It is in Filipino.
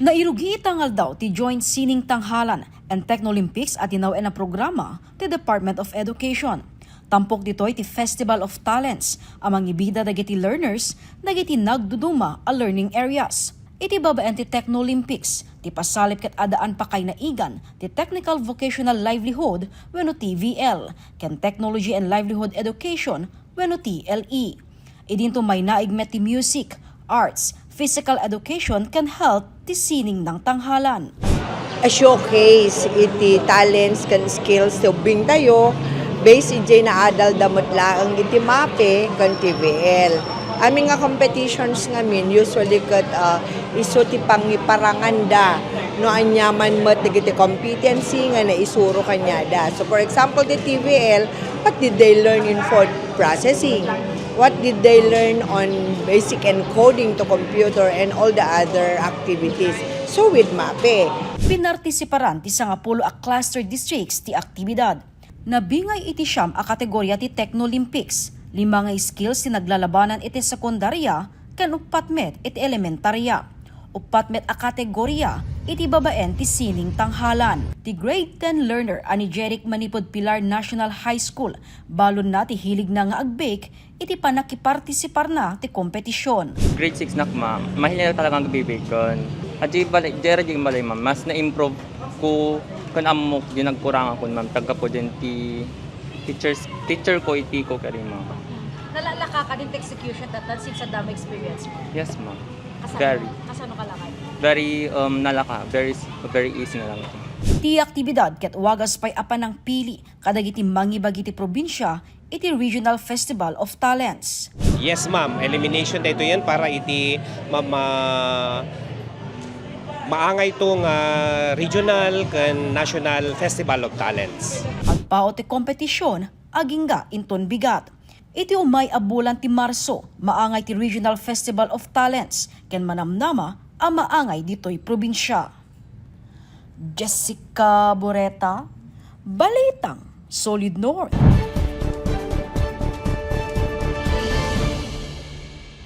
Nairugi itangal daw ti Joint Sining Tanghalan and Technolympics at tinawen na programa ti Department of Education. Tampok ditoy ti Festival of Talents, amang ibida dagiti learners, dagiti nagduduma a learning areas. Iti babaan ti Technolympics, ti pasalip ket adaan pa kay naigan, ti Technical Vocational Livelihood wenno TVL, ken Technology and Livelihood Education wenno TLE. Idinto may naigmet ti music, arts, physical education can help ti sining ng tanghalan. A showcase iti talents kan skills to bing tayo based iti na adal damot laang iti MAPE kan TVL. Aming nga competitions ngamin usually kat iso ti pangiparanganda no anyaman met iti competency nga naisuro kanyada. So for example the TVL, what did they learn in food processing? What did they learn on basic encoding to computer and all the other activities? So with MAPE. Pinartisiparan ti sangapulo a cluster districts ti aktibidad. Nabingay iti siyam a kategorya ti Technolympics. 5 nga skills ti naglalabanan iti sekundarya ken upatmet iti elementarya. Upatmet a kategorya iti babaen ti sining tanghalan. Ti grade 10 learner ani Jeric Manipod Pilar National High School balon na ti hilig na nga agbake iti panakipartisipar na ti kompetisyon. Grade 6 na ma'am, mahilig na talagang bibigyan. At di balay balay ma'am, mas na-improve ko kung amok di nagkurangan ko ma'am, taga po din ti teacher ko iti ko kari ma'am. Nalalaka ka din execution that since sa dami experience mo? Yes ma'am. Kasano? Kasano kalakay? Very nalaka, very easy na lang ito. Ti aktibidad ket wagas pay apan ng pili kadagiti mangibagiti probinsya iti Regional Festival of Talents. Yes ma'am, elimination dito yan para iti maangay itong regional kan national festival of talents. At pao ti kompetisyon agingga inton bigat. Iti umay abulan ti Marso, maangay ti Regional Festival of Talents, ken manamnama ang maangay dito'y probinsya. Jessica Boreta, Balitang Solid North.